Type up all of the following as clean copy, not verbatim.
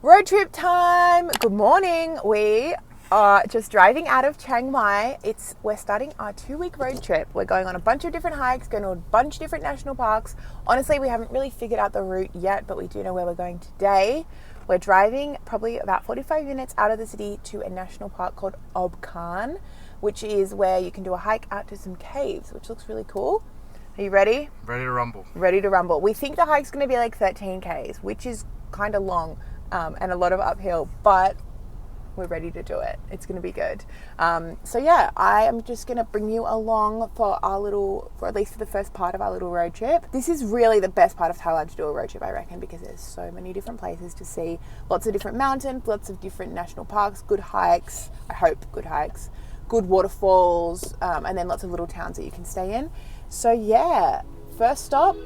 Road trip time! Good morning. We are just driving out of Chiang Mai. We're starting our 2-week road trip. We're going on a bunch of different hikes, going to a bunch of different national parks. Honestly, we haven't really figured out the route yet, but we do know where we're going today. We're driving probably about 45 minutes out of the city to a national park called Obkan, which is where you can do a hike out to some caves, which looks really cool. Are you ready? Ready to rumble. Ready to rumble. We think the hike's going to be like 13 Ks, which is kind of long. And a lot of uphill, but we're ready to do it. It's going to be good. So yeah, I am just going to bring you along for at least for the first part of our little road trip. This is really the best part of Thailand to do a road trip, I reckon, because there's so many different places to see. Lots of different mountains, lots of different national parks, good hikes, I hope good hikes, good waterfalls, and then lots of little towns that you can stay in. So yeah, first stop,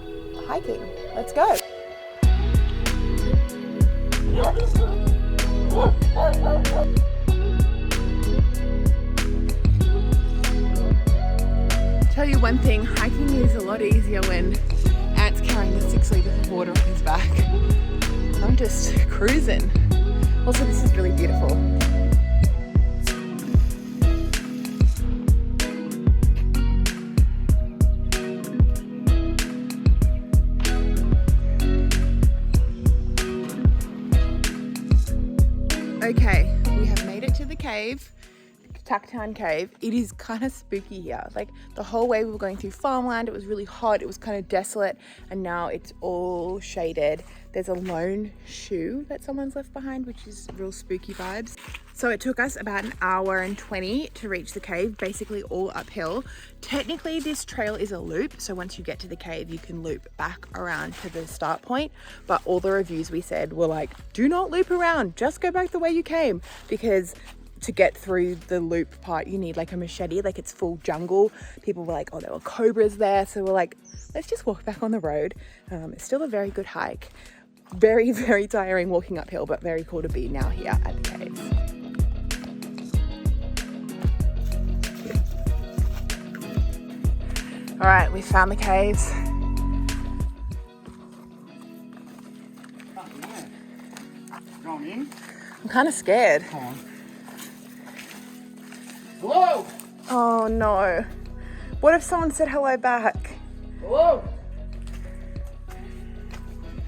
hiking. Let's go. Tell you one thing, hiking is a lot easier when Ant's carrying the 6 litres of water on his back. I'm just cruising. Also, this is really beautiful. Okay, we have made it to the cave, Tucktown Cave. It is kind of spooky here. Like the whole way we were going through farmland, it was really hot, it was kind of desolate, and now it's all shaded. There's a lone shoe that someone's left behind, which is real spooky vibes. So it took us about an hour and 20 to reach the cave, basically all uphill. Technically this trail is a loop, so once you get to the cave you can loop back around to the start point, but all the reviews we said were like, do not loop around, just go back the way you came, because to get through the loop part you need like a machete, like it's full jungle. People were like, oh, there were cobras there, so we're like, let's just walk back on the road. It's still a very good hike, very, very tiring walking uphill, but very cool to be now here at the caves. All right, we found the caves. Going in? I'm kind of scared. Come on. Hello! Oh no. What if someone said hello back? Hello!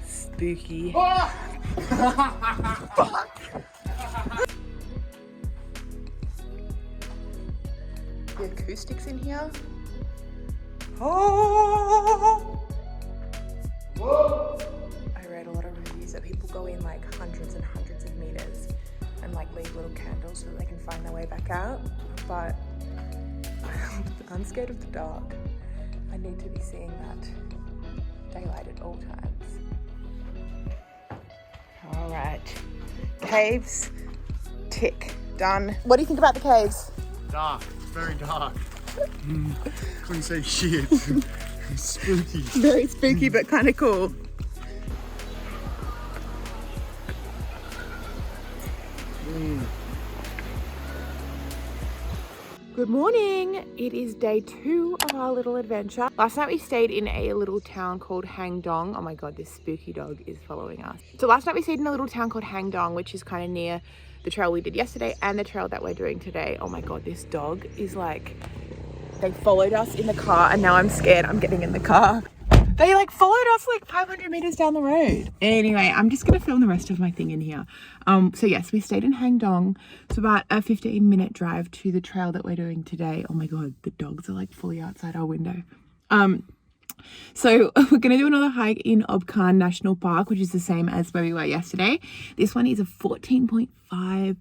Spooky. Ah! Fuck. The acoustics in here. Oh! Whoa! I read a lot of reviews that people go in like hundreds and hundreds of meters and like leave little candles so that they can find their way back out. But I'm scared of the dark. I need to be seeing that daylight at all times. All right, caves, tick, done. What do you think about the caves? Dark, very dark. Couldn't say shit. Spooky. Very spooky, but kind of cool. Good morning. It is day 2 of our little adventure. Last night we stayed in a little town called Hang Dong. Oh my god, this spooky dog is following us. So last night we stayed in a little town called Hang Dong, which is kind of near the trail we did yesterday and the trail that we're doing today. Oh my god, this dog is like, they followed us in the car and now I'm scared. I'm getting in the car. They like followed us like 500 meters down the road. Anyway, I'm just gonna film the rest of my thing in here. So yes, we stayed in Hang Dong. It's about a 15-minute drive to the trail that we're doing today. Oh my god, the dogs are like fully outside our window. So we're gonna do another hike in Obkan National Park, which is the same as where we were yesterday. This one is a 14.5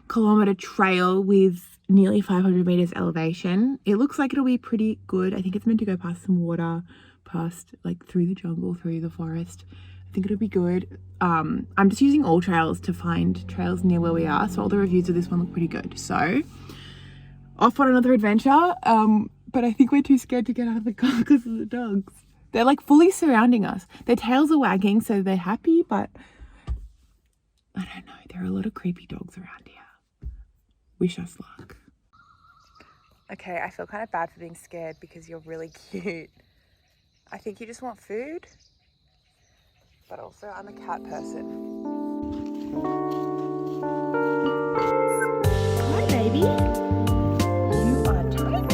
kilometer trail with nearly 500 meters elevation. It looks like it'll be pretty good. I think it's meant to go past some water, past like through the jungle, through the forest. I think it'll be good. I'm just using all trails to find trails near where we are, so all the reviews of this one look pretty good. So off on another adventure, but I think we're too scared to get out of the car because of the dogs. They're like fully surrounding us. Their tails are wagging, so they're happy, but I don't know, there are a lot of creepy dogs around here. Wish us luck. Okay, I feel kind of bad for being scared because you're really cute. I think you just want food, but also I'm a cat person. baby. You are tiny.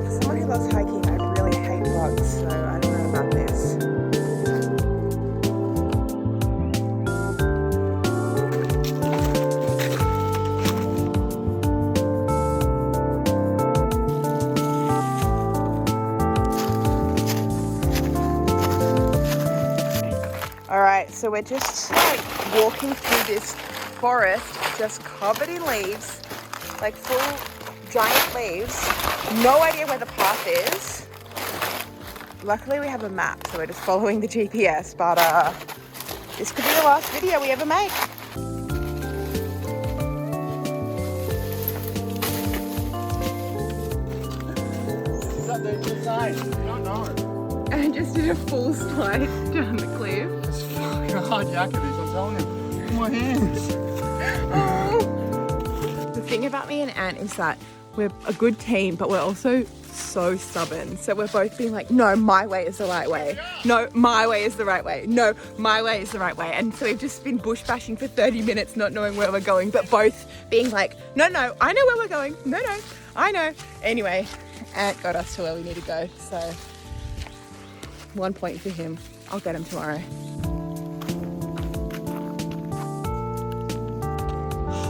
For someone who loves hiking, I really hate bugs, so I don't know about this. Alright, so we're just like walking through this forest just covered in leaves, like full giant leaves. No idea where the path is. Luckily we have a map, so we're just following the GPS, but this could be the last video we ever make. Is that the sign? I don't know. I just did a full slide down the cliff. It's fucking hard yak of this, I'm telling you. Look at my hands. Oh. The thing about me and Ant is that we're a good team, but we're also so stubborn. So we're both being like, no, my way is the right way. No, my way is the right way. No, my way is the right way. And so we've just been bush bashing for 30 minutes, not knowing where we're going, but both being like, no, I know where we're going. No, I know. Anyway, Ant got us to where we need to go. So 1 point for him. I'll get him tomorrow.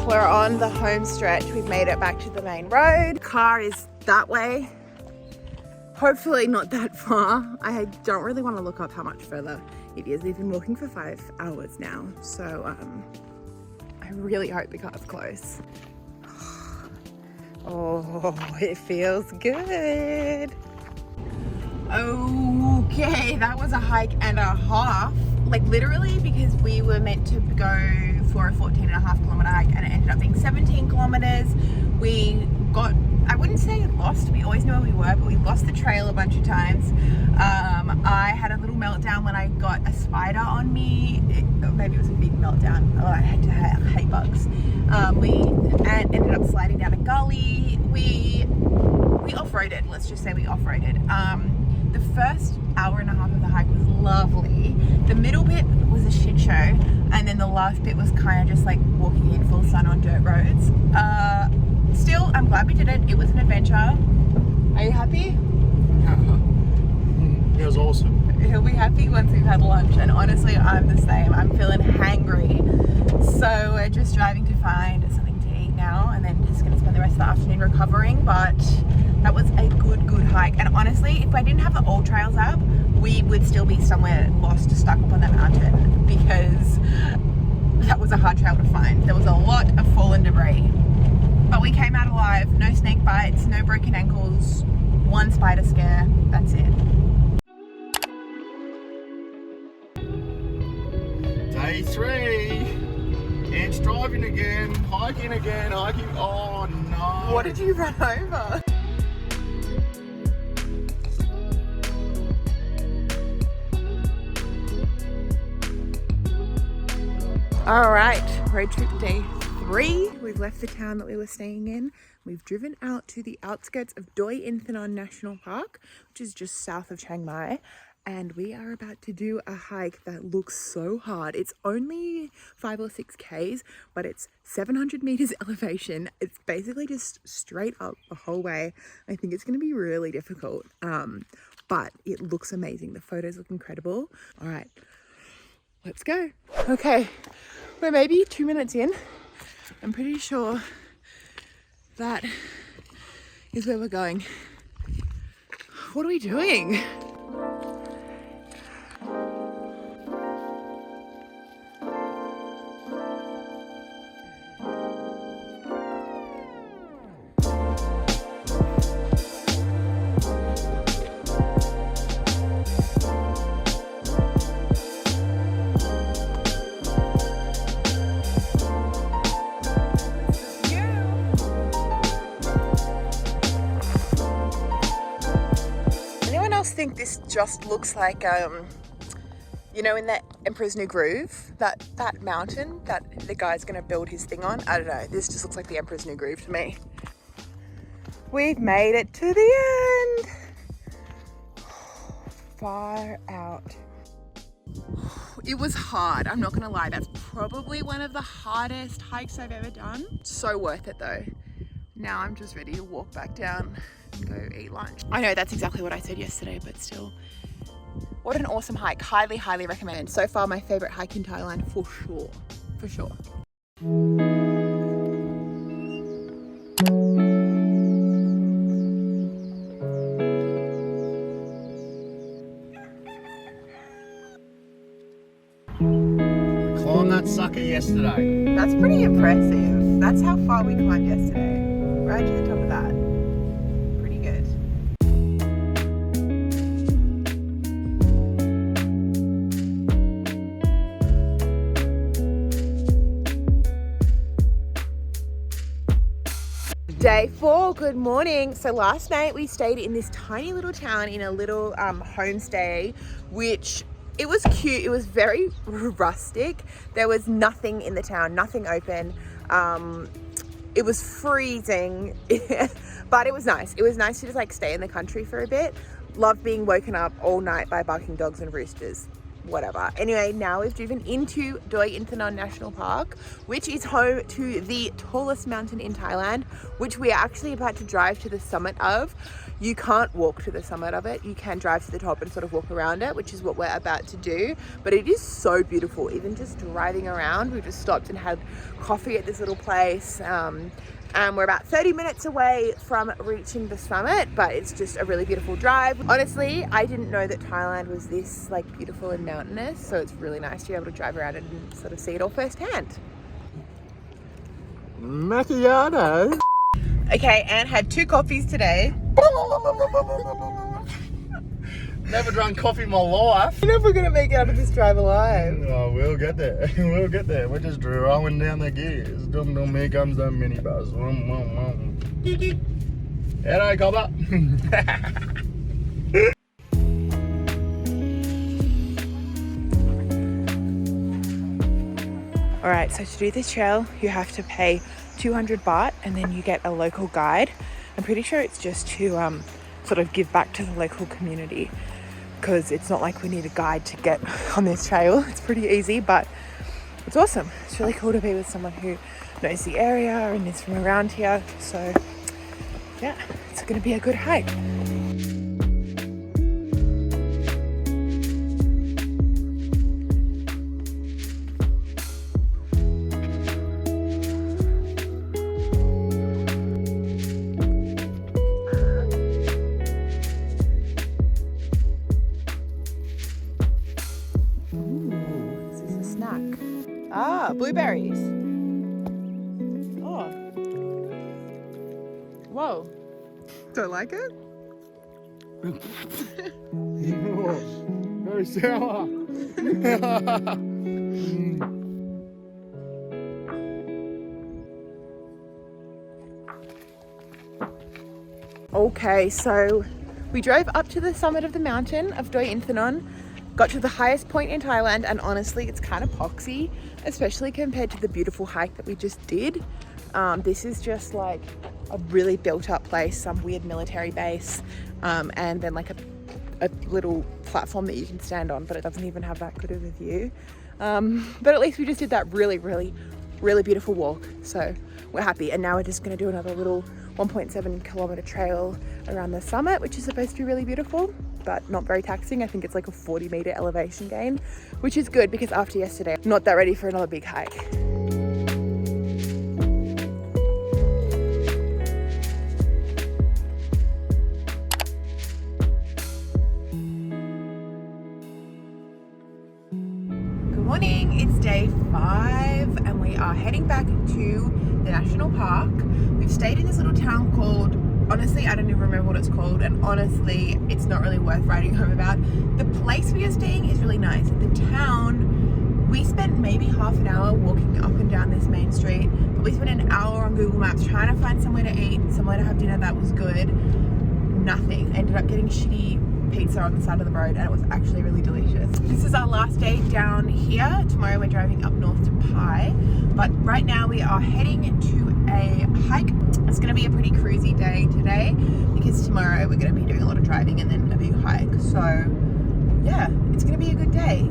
We're on the home stretch. We've made it back to the main road. Car is that way. Hopefully not that far. I don't really want to look up how much further it is. We've been walking for 5 hours now. So I really hope the car's close. Oh, it feels good. Okay, that was a hike and a half. Like literally, because we were meant to go for a 14.5 kilometer hike and it ended up being 17 kilometers. We got, I wouldn't say lost, we always knew where we were, but we lost the trail a bunch of times. I had a little meltdown when I got a spider on me. Maybe it was a big meltdown. Oh, I had to hate bugs. We ended up sliding down a gully. We off-roaded, let's just say we off-roaded. The first hour and a half of the hike was lovely. The middle bit was a shit show, and then the last bit was kind of just like walking in full sun on dirt roads. Still, I'm glad we did it. It was an adventure. Are you happy? It was awesome. He'll be happy once we've had lunch, and honestly, I'm the same. I'm feeling hangry. So we're just driving to find something to eat now, and then just gonna spend the rest of the afternoon recovering, but that was a good hike. And honestly, if I didn't have the All Trails app, we would still be somewhere lost, stuck up on that mountain, because that was a hard trail to find. There was a lot of fallen debris. But we came out alive. No snake bites, no broken ankles, one spider scare. That's it. Day 3. Ant's driving again, hiking. Oh no. What did you run over? All right, road trip day 3. We've left the town that we were staying in. We've driven out to the outskirts of Doi Inthanon National Park, which is just south of Chiang Mai. And we are about to do a hike that looks so hard. It's only 5 or 6 Ks, but it's 700 meters elevation. It's basically just straight up the whole way. I think it's going to be really difficult, but it looks amazing. The photos look incredible. All right, let's go. Okay, we're maybe 2 minutes in. I'm pretty sure that is where we're going. What are we doing? Think this just looks like you know, in that Emperor's New Groove, that mountain that the guy's gonna build his thing on. I don't know, this just looks like the Emperor's New Groove to me. We've made it to the end. Far out. It was hard, I'm not gonna lie. That's probably one of the hardest hikes I've ever done. So worth it though. Now I'm just ready to walk back down and go eat lunch. I know that's exactly what I said yesterday, but still. What an awesome hike. Highly, highly recommend. So far my favorite hike in Thailand for sure. For sure. Climbed that sucker yesterday. That's pretty impressive. That's how far we climbed yesterday. Right to the top of that. Pretty good. Day 4, good morning. So last night we stayed in this tiny little town in a little homestay, which it was cute. It was very rustic. There was nothing in the town, nothing open. It was freezing, but it was nice. It was nice to just like stay in the country for a bit. Love being woken up all night by barking dogs and roosters. Whatever. Anyway, now we've driven into Doi Inthanon National Park, which is home to the tallest mountain in Thailand, which we are actually about to drive to the summit of. You can't walk to the summit of it. You can drive to the top and sort of walk around it, which is what we're about to do. But it is so beautiful. Even just driving around, we just stopped and had coffee at this little place. And we're about 30 minutes away from reaching the summit, but it's just a really beautiful drive. Honestly, I didn't know that Thailand was this like beautiful and mountainous, so it's really nice to be able to drive around and sort of see it all firsthand. Macchiato. Okay, Anne had 2 coffees today. Never drunk coffee in my life. We're never gonna make it out of this drive alive. Oh, we'll get there. We'll get there. We're just rolling down the gears. Dum dum, here comes the minibus. Wum wum wum. Hello, copper. All right, so to do this trail, you have to pay 200 baht and then you get a local guide. I'm pretty sure it's just to sort of give back to the local community, because it's not like we need a guide to get on this trail. It's pretty easy, but it's awesome. It's really cool to be with someone who knows the area and is from around here. So yeah, it's gonna be a good hike. Ah, blueberries. Oh. Whoa. Don't like it? Very sour. Okay, so we drove up to the summit of the mountain of Doi Inthanon, got to the highest point in Thailand, and honestly it's kind of poxy, especially compared to the beautiful hike that we just did. This is just like a really built up place, some weird military base, and then like a little platform that you can stand on, but it doesn't even have that good of a view. But at least we just did that really beautiful walk, so we're happy. And now we're just going to do another little 1.7 kilometer trail around the summit, which is supposed to be really beautiful but not very taxing. I think it's like a 40-meter elevation gain, which is good because after yesterday I'm not that ready for another big hike. Good morning, it's day 5 and we are heading back to the national park. We've stayed in this little town called, honestly, I don't even remember what it's called, and honestly, it's not really worth writing home about. The place we are staying is really nice. The town, we spent maybe half an hour walking up and down this main street, but we spent an hour on Google Maps trying to find somewhere to eat, somewhere to have dinner that was good. Nothing. Ended up getting shitty pizza on the side of the road, and it was actually really delicious. This is our last day down here. Tomorrow we're driving up north to Pai, but right now we are heading to a hike. It's going to be a pretty cruisy day today because tomorrow we're going to be doing a lot of driving and then a big hike. So yeah, it's going to be a good day.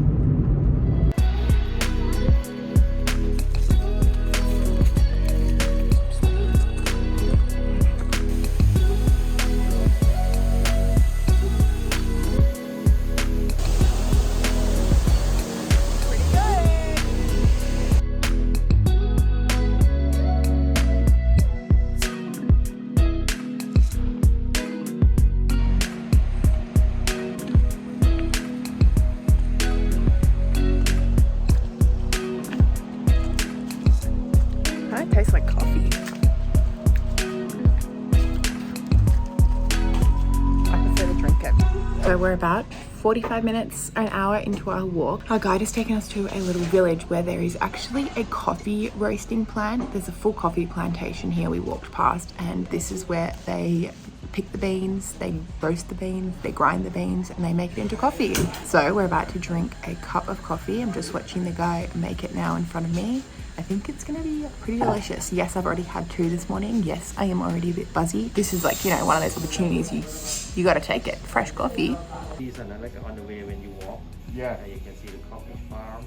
we're about 45 minutes, an hour into our walk. Our guide has taken us to a little village where there is actually a coffee roasting plant. There's a full coffee plantation here we walked past, and this is where they pick the beans, they roast the beans, they grind the beans, and they make it into coffee. So we're about to drink a cup of coffee. I'm just watching the guy make it now in front of me. I think it's gonna be pretty delicious. Yes, I've already had 2 this morning. Yes, I am already a bit buzzy. This is like, you know, one of those opportunities you gotta take it. Fresh coffee. These are like on the way when you walk. Yeah. You can see the coffee farm.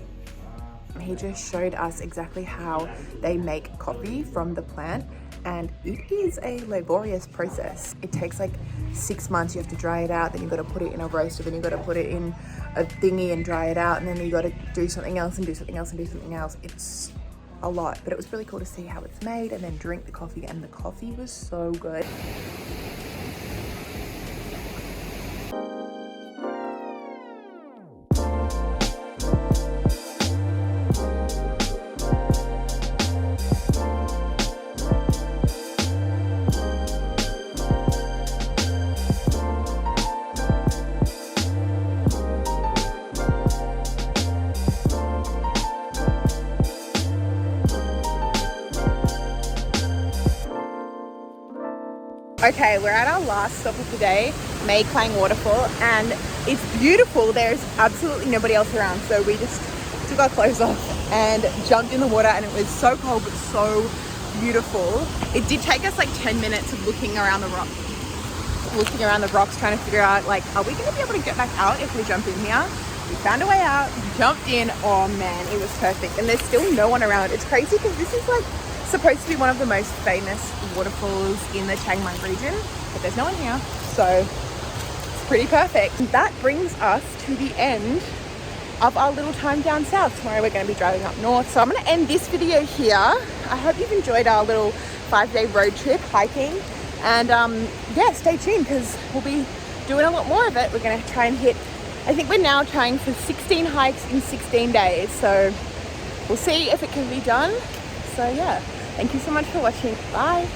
He just showed us exactly how they make coffee from the plant, and it is a laborious process. It takes like 6 months. You have to dry it out, then you've got to put it in a roaster, then you've got to put it in a thingy and dry it out, and then you got to do something else and do something else and do something else. It's a lot, but it was really cool to see how it's made and then drink the coffee, and the coffee was so good. Okay, we're at our last stop of the day, Mae Klang Waterfall, and it's beautiful. There's absolutely nobody else around, so we just took our clothes off and jumped in the water, and it was so cold but so beautiful. It did take us like 10 minutes of looking around the rocks, trying to figure out like, are we going to be able to get back out if we jump in here? We found a way out, jumped in. Oh man, it was perfect, and there's still no one around. It's crazy because this is like supposed to be one of the most famous waterfalls in the Chiang Mai region, but there's no one here, so it's pretty perfect. And that brings us to the end of our little time down south. Tomorrow we're going to be driving up north, so I'm going to end this video here. I hope you've enjoyed our little 5-day road trip hiking, and yeah, stay tuned because we'll be doing a lot more of it. We're going to try and hit, I think we're now trying for 16 hikes in 16 days, so we'll see if it can be done. So yeah, thank you so much for watching. Bye.